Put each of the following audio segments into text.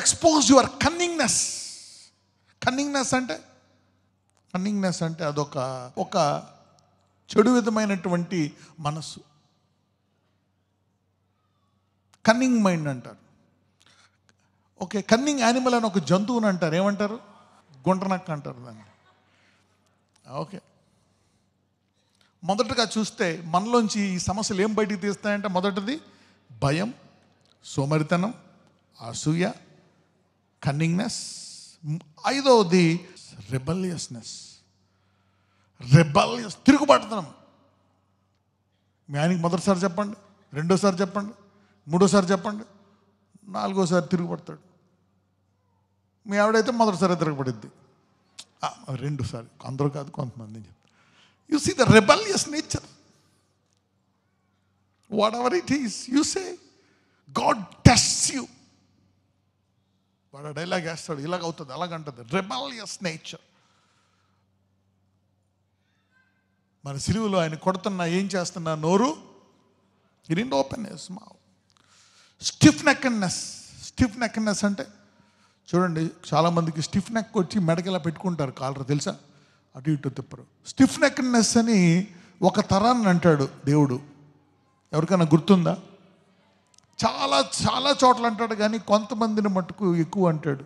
Expose your cunningness. Cunningness అంటే ఒక చెడు విధమైనటువంటి మనస్సు. కన్నింగ్ మైండ్ అంటారు. ఓకే, కన్నింగ్ యానిమల్ అని ఒక జంతువుని అంటారు. ఏమంటారు? గుంటనక్క అంటారు దాన్ని. ఓకే, మొదటగా చూస్తే మనలోంచి ఈ సమస్యలు ఏం బయటికి తీస్తాయంటే, మొదటిది భయం, సోమరితనం, అసూయ, కన్నింగ్నెస్. ఐదవది రెబలియస్నెస్. తిరుగుబాటుతనం. మీ ఆయనకి మొదటిసారి చెప్పండి, రెండోసారి చెప్పండి, మూడోసారి చెప్పండి, నాలుగోసారి తిరుగుపడతాడు. మీ ఆవిడైతే మొదటిసారి తిరగబడిద్ది, రెండోసారి. అందరూ కాదు, కొంతమంది చెప్తారు. You see the rebellious nature. Whatever it is you say, God tests you. వాడు డైలాగ్ వేస్తాడు, ఇలాగ అవుతుంది, అలాగంటుంది. Rebellious nature. మన సిలువలో ఆయన కొడుతున్నా, ఏం చేస్తున్నా? నోరు he didn't open his mouth. Stiff neckness అంటే చూడండి, చాలామందికి స్టిఫ్ నెక్ వచ్చి మెడకెలా పెట్టుకుంటారు, కాలర్ తెలుసా, అటు ఇటు తిప్పరు. స్టిఫ్ నెక్నెస్ అని ఒక తరాన్ని అంటాడు దేవుడు. ఎవరికైనా గుర్తుందా? చాలా చాలా చోట్ల అంటాడు, కానీ కొంతమందిని మట్టుకు ఎక్కువ అంటాడు.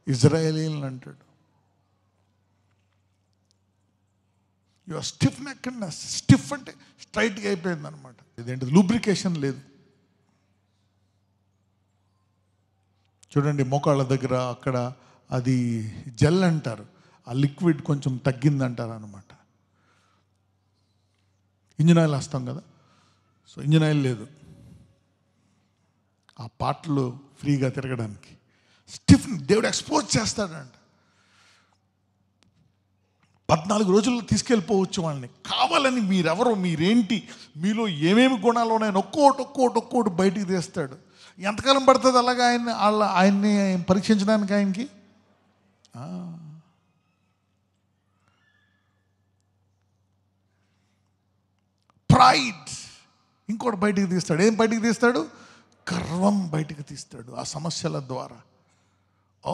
ఇజ్రాయేలీలను అంటాడు. Your stiff నెక్నెస్. స్టిఫ్ అంటే స్ట్రైట్గా అయిపోయింది అనమాట. ఇదేంటి? లూబ్రికేషన్ లేదు. చూడండి, మోకాళ్ళ దగ్గర అక్కడ అది జెల్ అంటారు, ఆ లిక్విడ్ కొంచెం తగ్గిందంటారు అనమాట. ఇంజిన్ ఆయిల్ వేస్తాం కదా, సో ఇంజిన్ ఆయిల్ లేదు ఆ పార్ట్లు ఫ్రీగా తిరగడానికి. స్టిఫ్ దేవుడు ఎక్స్పోజ్ చేస్తాడంట. 14 రోజుల్లో తీసుకెళ్ళిపోవచ్చు వాళ్ళని. కావాలని మీరెవరో, మీరేంటి, మీలో ఏమేమి గుణాలు ఉన్నాయని ఒక్కోటి బయటికి తీస్తాడు. ఎంతకాలం పడుతుంది అలాగా ఆయన్ని పరీక్షించడానికి ఆయనకి? ప్రైడ్ ఇంకోటి బయటికి తీస్తాడు. ఏం బయటికి తీస్తాడు? గర్వం బయటికి తీస్తాడు ఆ సమస్యల ద్వారా. Oh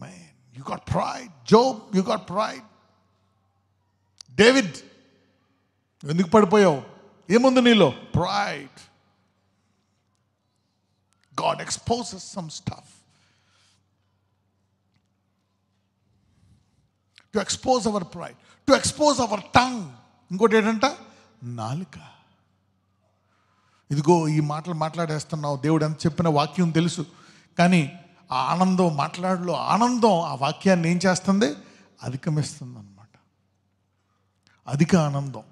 man, you got pride. Job, you got pride. David, ఎందుకు పడిపోయావు? ఏముంది నీలో? Pride. God exposes some stuff. To expose our pride, to expose our tongue. ఇంకోటి ఏంటంట? నాలుక. ఇదిగో ఈ మాటలు మాట్లాడేస్తున్నావు, దేవుడు ఎంత చెప్పిన వాక్యం తెలుసు, కానీ ఆ ఆనందం, మాట్లాడలో ఆనందం ఆ వాక్యాన్ని ఏం చేస్తుంది? అధిగమిస్తుంది అన్నమాట. అధిక ఆనందం.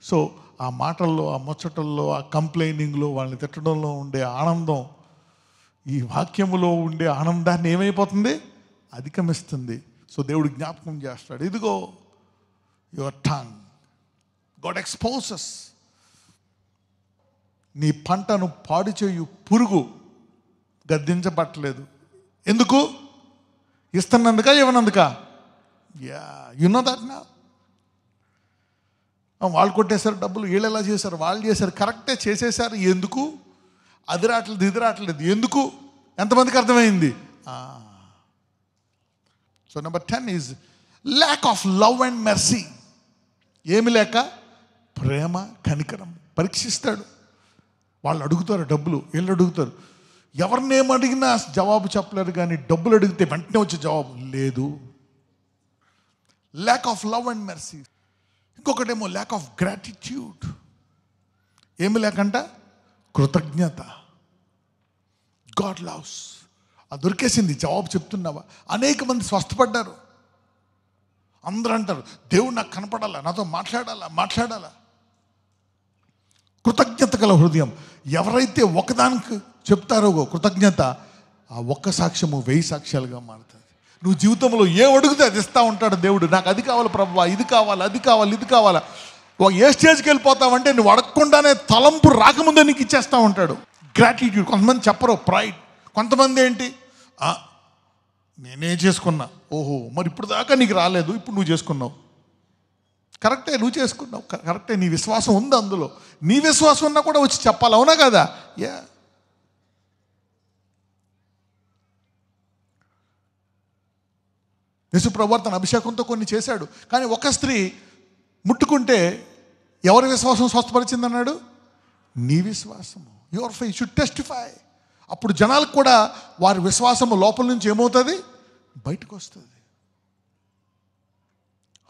సో ఆ మాటల్లో, ఆ ముచ్చటల్లో, ఆ కంప్లైనింగ్లో, వాళ్ళని తిట్టడంలో ఉండే ఆనందం ఈ వాక్యములో ఉండే ఆనందాన్ని ఏమైపోతుంది? అధిగమిస్తుంది. సో దేవుడు జ్ఞాపకం చేస్తాడు, ఇదిగో యువర్ టంగ్. God exposes. నీ పంటను పాడు చేయు పురుగు గద్దించబట్టలేదు. ఎందుకు? ఇస్తున్నందుక, ఇవ్వనందుక? యు నో దట్ నా. వాళ్ళు కొట్టేశారు డబ్బులు, వీళ్ళు ఎలా చేశారు, వాళ్ళు చేశారు, కరెక్టే చేసేశారు. ఎందుకు? అది రావట్లేదు, ఇది రావట్లేదు, ఎందుకు? ఎంతమందికి అర్థమైంది? So number 10 is lakh of love and mercy. ఏమి లేక? ప్రేమ, కనికరం. పరీక్షిస్తాడు. వాళ్ళు అడుగుతారు డబ్బులు, వీళ్ళు అడుగుతారు. ఎవరినేం అడిగినా జవాబు చెప్పలేరు, కానీ డబ్బులు అడిగితే వెంటనే వచ్చే జవాబు లేదు. Lack of love and mercy. ఇంకొకటేమో ల్యాక్ ఆఫ్ గ్రాటిట్యూడ్. ఏమి లేకంట? కృతజ్ఞత. God loves. అది దొరికేసింది. జవాబు చెప్తున్నావా? అనేక మంది స్వస్థపడ్డారు. అందరూ అంటారు, దేవుడు నాకు కనపడాలా, నాతో మాట్లాడాలా. కృతజ్ఞత గల హృదయం. ఎవరైతే ఒకదానికి చెప్తారో కృతజ్ఞత, ఆ ఒక్క సాక్ష్యము 1000 సాక్ష్యాలుగా మారుతుంది. నువ్వు జీవితంలో ఏ అడిగితే అది ఇస్తూ ఉంటాడు దేవుడు. నాకు అది కావాలి ప్రభువా, ఇది కావాలి, అది కావాలి, ఇది కావాలా. ఏ స్టేజ్కి వెళ్ళిపోతావంటే నువ్వు అడగకుండానే తలంపు రాకముందే నీకు ఇచ్చేస్తూ ఉంటాడు. గ్రాటిట్యూడ్. కొంతమంది చెప్పరు, ప్రైడ్. కొంతమంది ఏంటి, నేనే చేసుకున్నా. ఓహో, మరి ఇప్పుడు దాకా నీకు రాలేదు, ఇప్పుడు నువ్వు చేసుకున్నావు. కరెక్టే, నువ్వు చేసుకున్నావు, కరెక్టే, నీ విశ్వాసం ఉంది అందులో. నీ విశ్వాసం ఉన్నా కూడా వచ్చి చెప్పాలి, అవునా కదా? యేసుప్రభువు తన అభిషేకంతో కొన్ని చేశాడు. కానీ ఒక స్త్రీ ముట్టుకుంటే ఎవరి విశ్వాసం స్వస్థపరిచిందన్నాడు? నీ విశ్వాసము. Your faith should testify. అప్పుడు జనాలకు కూడా వారి విశ్వాసము లోపల నుంచి ఏమవుతుంది? బయటకు వస్తుంది.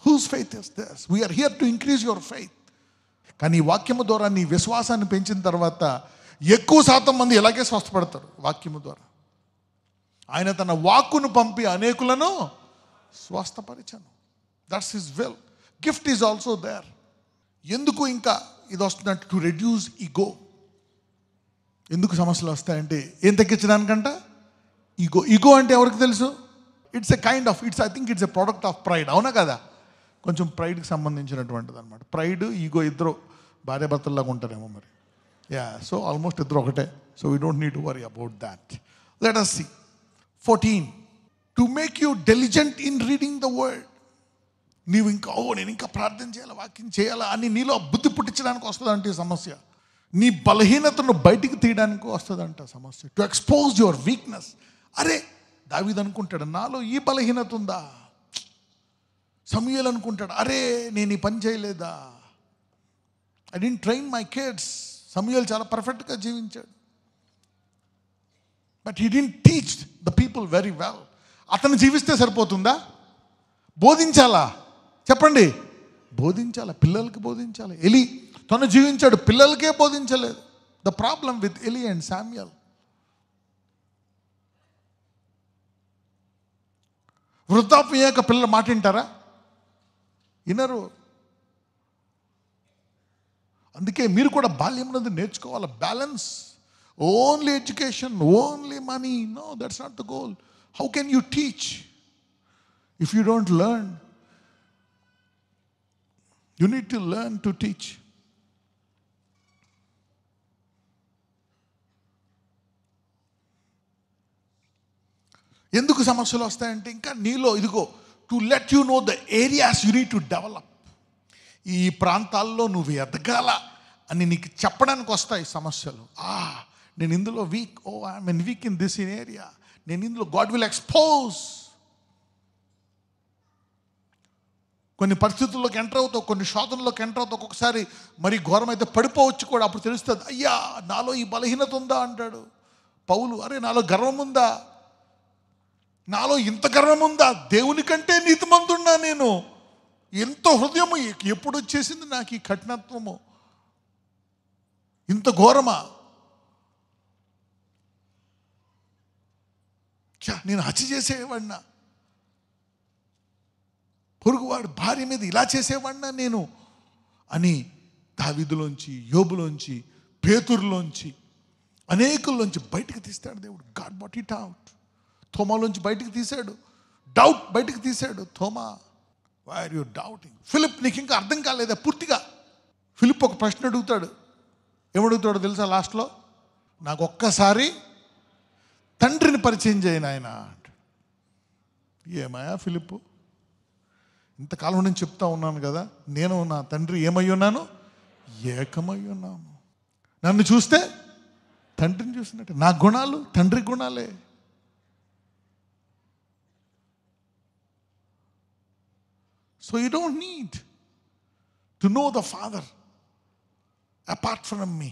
Whose faith is this? We are here to increase your faith. కానీ ఈ వాక్యము ద్వారా నీ విశ్వాసాన్ని పెంచిన తర్వాత ఎక్కువ శాతం మంది ఇలాగే స్వస్థపడతారు వాక్యము ద్వారా. ఆయన తన వాక్కును పంపి అనేకులను స్వస్థపరిచను. That's his will. Gift is also there. ఎందుకు ఇంకా ఇది వస్తుందంటే టు రెడ్యూస్ ఈగో. ఎందుకు సమస్యలు వస్తాయంటే ఏం తగ్గించడానికంట? ఈగో. ఈగో అంటే ఎవరికి తెలుసు? It's a kind of I think it's a product of pride. అవునా కదా? కొంచెం ప్రైడ్కి సంబంధించినటువంటిది అనమాట. ప్రైడ్, ఈగో ఇద్దరు భార్యాభర్తల్లాగా ఉంటారేమో మరి. సో ఆల్మోస్ట్ ఇద్దరు ఒకటే. So we don't need to worry about that. Let us see 14. To make you diligent in reading the word. నీవు ఇంకా నేను ఇంకా ప్రార్థన చేయాలా, వాక్యం చేయాలా అని నీలో బుద్ధి పుట్టించడానికి వస్తుందంటే ఈ సమస్య. నీ బలహీనతను బయటికి తీయడానికి వస్తుందంట సమస్య. To expose your weakness. అరే దావీదు అనుకుంటాడు, నాలో ఈ బలహీనత ఉందా? సమూయేలు అనుకుంటాడు, అరే నేను ఈ పని చేయలేదా? I didn't train my kids. సమూయేలు చాలా పర్ఫెక్ట్గా జీవించాడు. But he didn't teach the people very well. అతను జీవిస్తే సరిపోతుందా? బోధించాలా? చెప్పండి. బోధించాలా, పిల్లలకి బోధించాలి. ఎలి తను జీవించాడు, పిల్లలకే బోధించలేదు. The problem with Eli and Samuel. వృద్ధాప్యం యొక్క పిల్లలు మాట వింటారా? వినరు. అందుకే మీరు కూడా బాల్యం నుండి నేర్చుకోవాలి balance. Only education, only money, no, that's not the goal. How can you teach if you don't learn? You need to learn to teach. ఎందుకు సమస్యలు వస్తాయంటే ఇంకా నీలో ఇదిగో to let you know the areas you need to develop. ఈ ప్రాంతాల్లో నువ్వు ఎదగాల అని నీకు చెప్పడానికి వస్తాయి సమస్యలు. నేను ఇందులో week, I mean week in this in area. నేను ఇందులో గాడ్ విల్ ఎక్స్పోజ్. కొన్ని పరిస్థితుల్లోకి ఎంటర్ అవుతావు, కొన్ని శోధనలోకి ఎంటర్ అవుతావు. ఒక్కొక్కసారి మరి ఘోరమైతే పడిపోవచ్చు కూడా. అప్పుడు తెలుస్తుంది, అయ్యా నాలో ఈ బలహీనత ఉందా అంటాడు పౌలు. అరే నాలో గర్వం ఉందా? నాలో ఇంత గర్వం ఉందా? దేవుని కంటే నీతిమంతున్నా నేను. ఎంతో హృదయము ఎప్పుడు వచ్చేసింది నాకు ఈ కఠినత్వము? ఇంత ఘోరమా? నేను హత్య చేసేవాడినా, పొరుగువాడు భార్య మీద ఇలా చేసేవాడినా నేను అని దావీదులోంచి, యోబులోంచి, పేతురులోంచి, అనేకుల్లోంచి బయటకు తీస్తాడు దేవుడు. God brought it out. థోమాలోంచి బయటికి తీశాడు. డౌట్ బయటికి తీశాడు. థోమా, why are you doubting? Philip, నీకు ఇంకా అర్థం కాలేదా పూర్తిగా? ఫిలిప్ ఒక ప్రశ్న అడుగుతాడు. ఏమడుగుతాడో తెలుసా లాస్ట్లో? నాకు ఒక్కసారి తండ్రిని పరిచయం చేయను ఆయన. ఏమయ్యా ఫిలిప్, ఇంతకాలం నుంచి చెప్తా ఉన్నాను కదా, నేను నా తండ్రి ఏమై ఉన్నాను? ఏకమై ఉన్నాము. నన్ను చూస్తే తండ్రిని చూసినట్టు. నా గుణాలు తండ్రి గుణాలే. So you don't need to know the Father apart from me.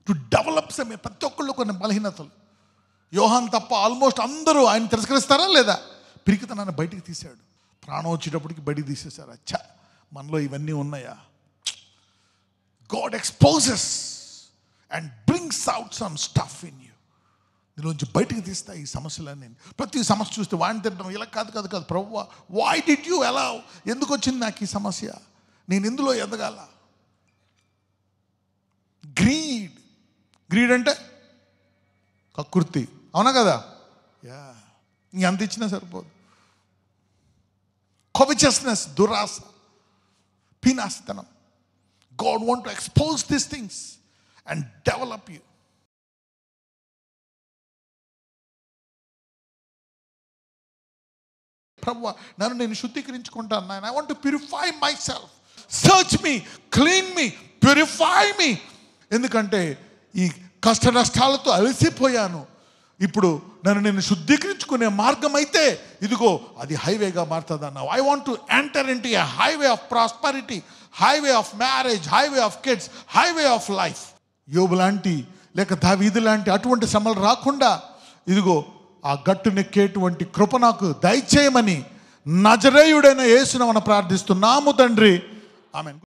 To develop some, ప్రతి ఒక్కళ్ళు కొన్ని బలహీనతలు. యోహాన్ తప్ప ఆల్మోస్ట్ అందరూ ఆయన తిరస్కరిస్తారా లేదా? పిరికితనాన్ని బయటికి తీశాడు. ప్రాణం వచ్చేటప్పటికి బయటికి తీసేశారు. అచ్చా మనలో ఇవన్నీ ఉన్నాయా? God exposes and brings out some stuff in you. దీనిలోంచి బయటకు తీస్తా ఈ సమస్యలన్నీ. ప్రతి సమస్య చూస్తే వాడిని తిట్టడం, ఇలా కాదు ప్రభువా, వై డిడ్ యూ అలౌ? ఎందుకు వచ్చింది నాకు ఈ సమస్య? నేను ఇందులో ఎదగాల. గ్రీడ్. గ్రీడ్ అంటే కకృతి. అవునా కదా? ఎంత ఇచ్చినా సరిపోదు. కోవిచస్నెస్, దురాశ, పీనాసితనం. God want to expose these things and develop you. ప్రభువా నన్ను నేను శుద్ధీకరించుకుంటాను నాయన. I want to purify myself. Search me, clean me, purify me. ఎందుకంటే ఈ కష్ట నష్టాలతో అలసిపోయాను. ఇప్పుడు నన్ను నేను శుద్ధీకరించుకునే మార్గం అయితే ఇదిగో అది హైవేగా మారుతుంది అన్నావు. I want to enter into A highway of prosperity, highway of marriage, highway of kids, highway of life. యోబు లాంటి లేక దావీదు లాంటి అటువంటి శ్రమలు రాకుండా ఇదిగో ఆ గట్టునెక్కేటువంటి కృప నాకు దయచేయమని నజరేయుడైన యేసుని మనం ప్రార్థిస్తున్నాము తండ్రి. ఆమేన్.